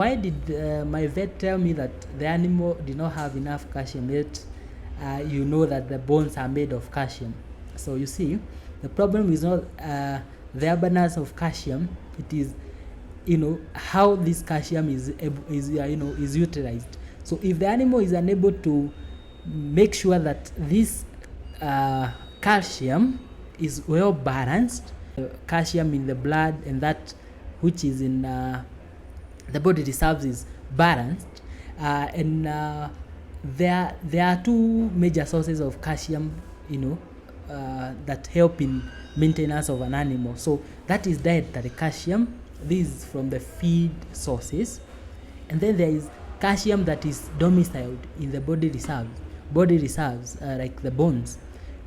Why did my vet tell me that the animal did not have enough calcium, yet you know that the bones are made of calcium? So you see, the problem is not the abundance of calcium. It is, how this calcium is utilized. So if the animal is unable to make sure that this calcium is well balanced, calcium in the blood and that which is in the body reserves is balanced, and there are two major sources of calcium, that help in maintenance of an animal. So that is dietary calcium. This is from the feed sources, and then there is calcium that is domiciled in the body reserves, like the bones.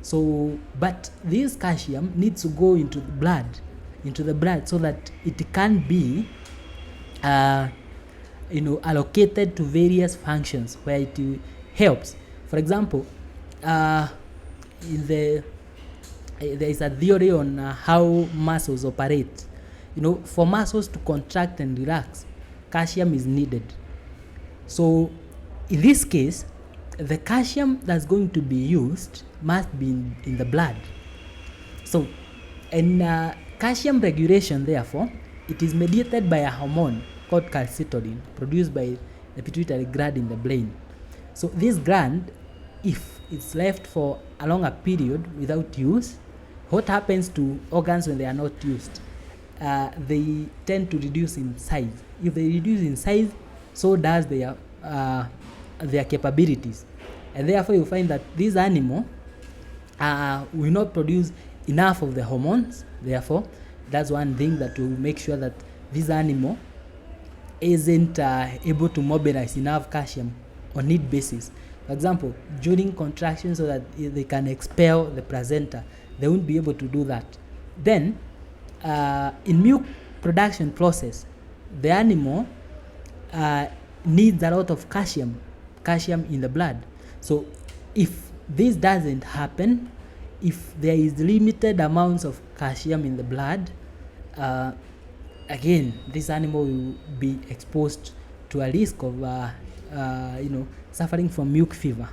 So but this calcium needs to go into the blood so that it can be allocated to various functions where it helps. For example, there is a theory on how muscles operate. For muscles to contract and relax, calcium is needed. So in this case, the calcium that's going to be used must be in the blood. So in calcium regulation, therefore, it is mediated by a hormone called calcitonin, produced by the pituitary gland in the brain. So this gland, if it's left for a longer period without use, what happens to organs when they are not used? They tend to reduce in size. If they reduce in size, so does their capabilities, and therefore you find that this animal will not produce enough of the hormones. Therefore, that's one thing that will make sure that this animal isn't able to mobilize enough calcium on need basis. For example, during contraction, so that they can expel the placenta, they won't be able to do that. Then in milk production process, the animal needs a lot of calcium in the blood. So if this doesn't happen, if there is limited amounts of calcium in the blood, again, this animal will be exposed to a risk of suffering from milk fever.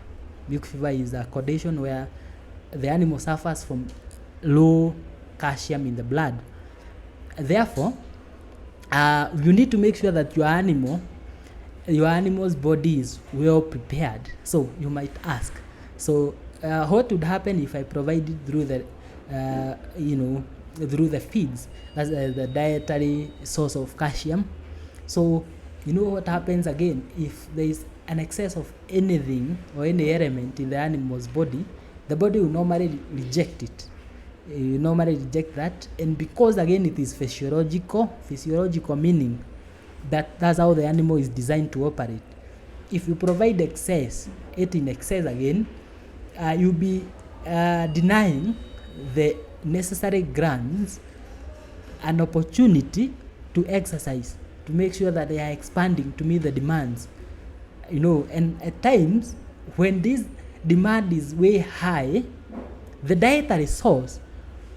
Milk fever is a condition where the animal suffers from low calcium in the blood. Therefore, you need to make sure that your animal's body is well prepared. So you might ask, so what would happen if I provide it through the feeds? That's the dietary source of calcium. So what happens again if there is an excess of anything or any element in the animal's body? The body will normally reject it. You normally reject that, and because again it is physiological meaning that that's how the animal is designed to operate. If you provide excess again, you'll be denying the necessary glands an opportunity to exercise, to make sure that they are expanding to meet the demands. And at times when this demand is way high, the dietary source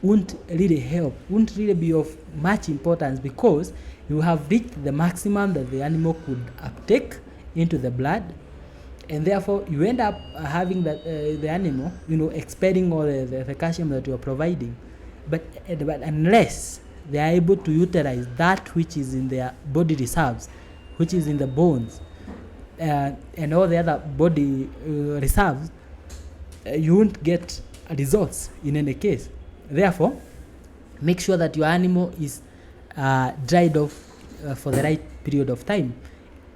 won't really be of much importance, because you have reached the maximum that the animal could uptake into the blood, and therefore you end up having the animal expelling all the calcium that you are providing. But unless they are able to utilize that which is in their body reserves, which is in the bones, and all the other body reserves, you won't get results in any case. Therefore, make sure that your animal is dried off for the right period of time,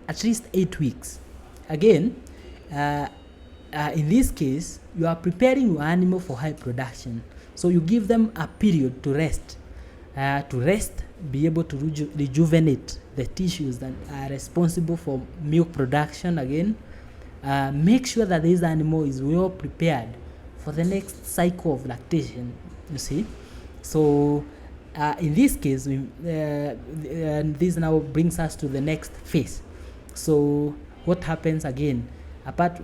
at least 8 weeks. Again, in this case, you are preparing your animal for high production. So you give them a period to rest, be able to rejuvenate the tissues that are responsible for milk production again. Make sure that this animal is well prepared for the next cycle of lactation, you see. So in this case, this now brings us to the next phase. So what happens again? Apart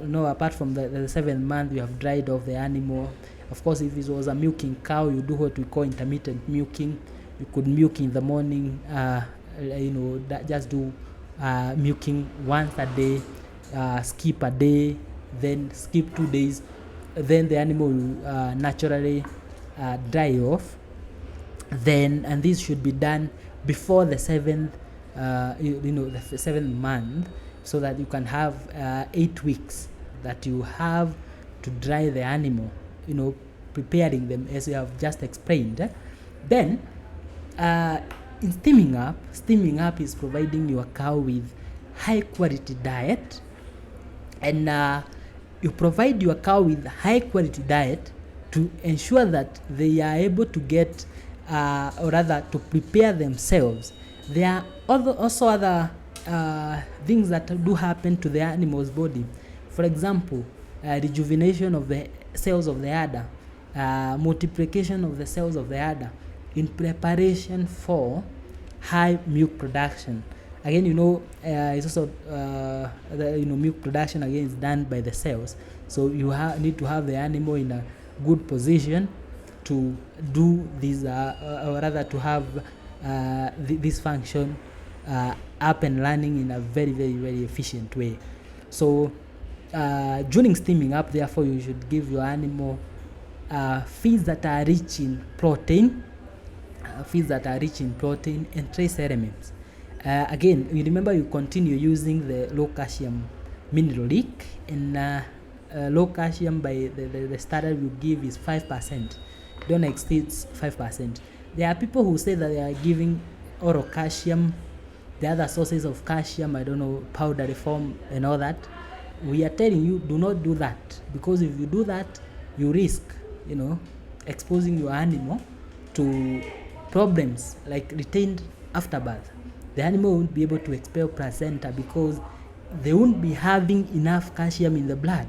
from the 7th month, you have dried off the animal. Of course, if it was a milking cow, you do what we call intermittent milking. You could milk in the morning, just do milking once a day, skip a day, then skip 2 days, then the animal will naturally die off. Then, and this should be done before the seventh the seventh month, so that you can have 8 weeks that you have to dry the animal, preparing them as you have just explained. Then in steaming up is providing your cow with high quality diet, and you provide your cow with high quality diet to ensure that they are able to get or rather to prepare themselves. There are also other things that do happen to the animal's body. For example, rejuvenation of the cells of the udder, multiplication of the cells of the udder in preparation for high milk production. Again, it's also milk production again is done by the cells. So you need to have the animal in a good position to do this, or rather to have this function up and running in a very, very, very efficient way. So during steaming up, therefore, you should give your animal feeds that are rich in protein, and trace elements. Again, you remember you continue using the low calcium mineral lick, and low calcium by the standard you give is 5%. Don't exceed 5%. There are people who say that they are giving oral calcium, the other sources of calcium, I don't know, powdery form and all that. We are telling you, do not do that, because if you do that, you risk, exposing your animal to problems like retained afterbirth. The animal won't be able to expel placenta because they won't be having enough calcium in the blood.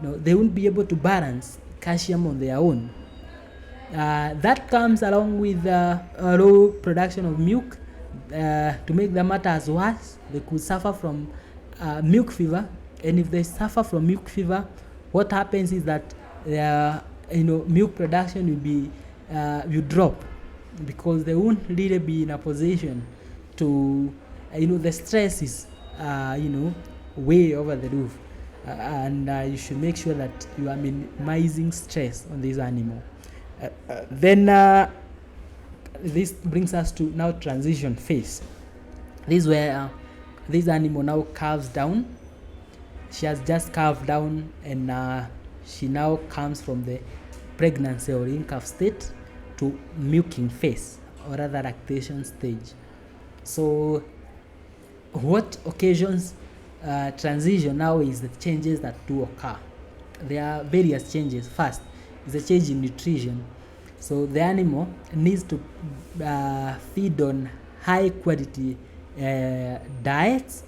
They won't be able to balance calcium on their own. That comes along with low production of milk. To make the matters worse, they could suffer from milk fever, and if they suffer from milk fever, what happens is that milk production will drop, because they won't really be in a position to, the stress is way over the roof, and you should make sure that you are minimizing stress on this animal. Then this brings us to now transition phase. This is where this animal now calves down. She has just calved down, and she now comes from the pregnancy or in-calf state to milking phase, or rather lactation stage. So what occasions transition now is the changes that do occur. There are various changes. First is a change in nutrition. So the animal needs to feed on high quality diets.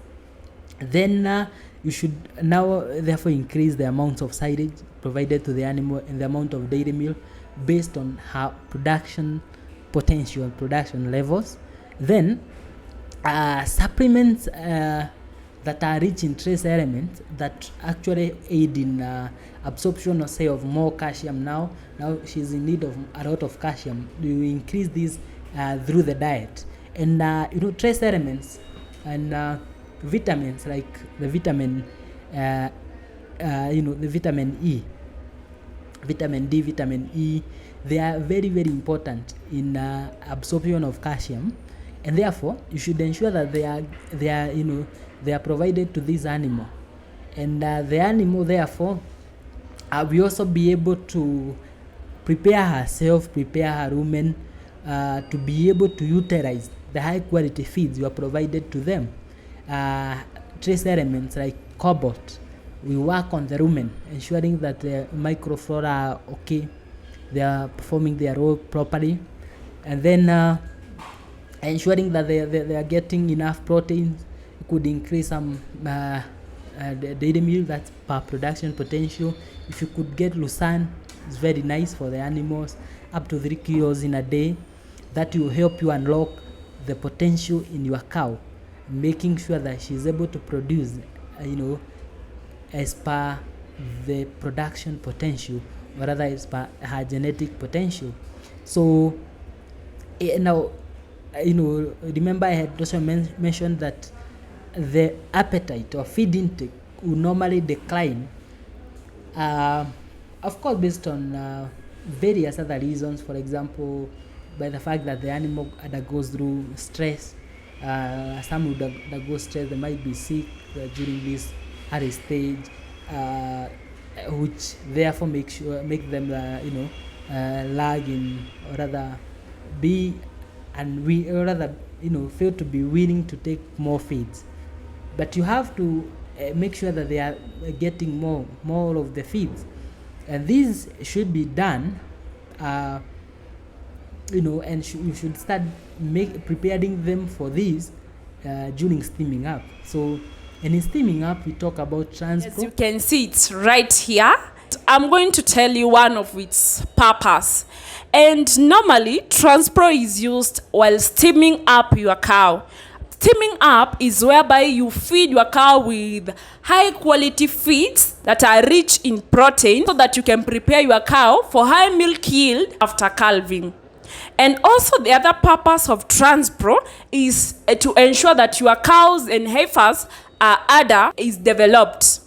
Then you should now therefore increase the amount of silage provided to the animal and the amount of dairy meal based on her production potential and production levels. Then supplements that are rich in trace elements that actually aid in absorption or say of more calcium. Now she's in need of a lot of calcium. You increase this through the diet, and trace elements and vitamins like the vitamin the vitamin D, vitamin E, they are very, very important in absorption of calcium, and therefore you should ensure that they are provided to this animal, and the animal therefore will also be able to prepare herself, prepare her rumen to be able to utilize the high quality feeds you are provided to them. Trace elements like cobalt, we work on the rumen, ensuring that the microflora are okay, they are performing their role properly, and then ensuring that they are getting enough proteins. You could increase some dairy meal, that's per production potential. If you could get Lucerne, it's very nice for the animals, up to 3 kilos in a day. That will help you unlock the potential in your cow, making sure that she's able to produce as per the production potential, or rather as per her genetic potential. So now remember I had also mentioned that the appetite or feed intake will normally decline, of course based on various other reasons. For example, by the fact that the animal undergoes through stress. Some would undergo stress, they might be sick during this early stage, which therefore make them lag in, or rather be, and we, or rather fail to be willing to take more feeds. But you have to make sure that they are getting more of the feeds, and this should be done, and you should start preparing them for this during steaming up. So, and in steaming up, we talk about transport. As you can see, it's right here. I'm going to tell you one of its purpose. And normally, transport is used while steaming up your cow. Steaming up is whereby you feed your cow with high quality feeds that are rich in protein so that you can prepare your cow for high milk yield after calving. And also the other purpose of transpro is to ensure that your cows and heifers udder is developed.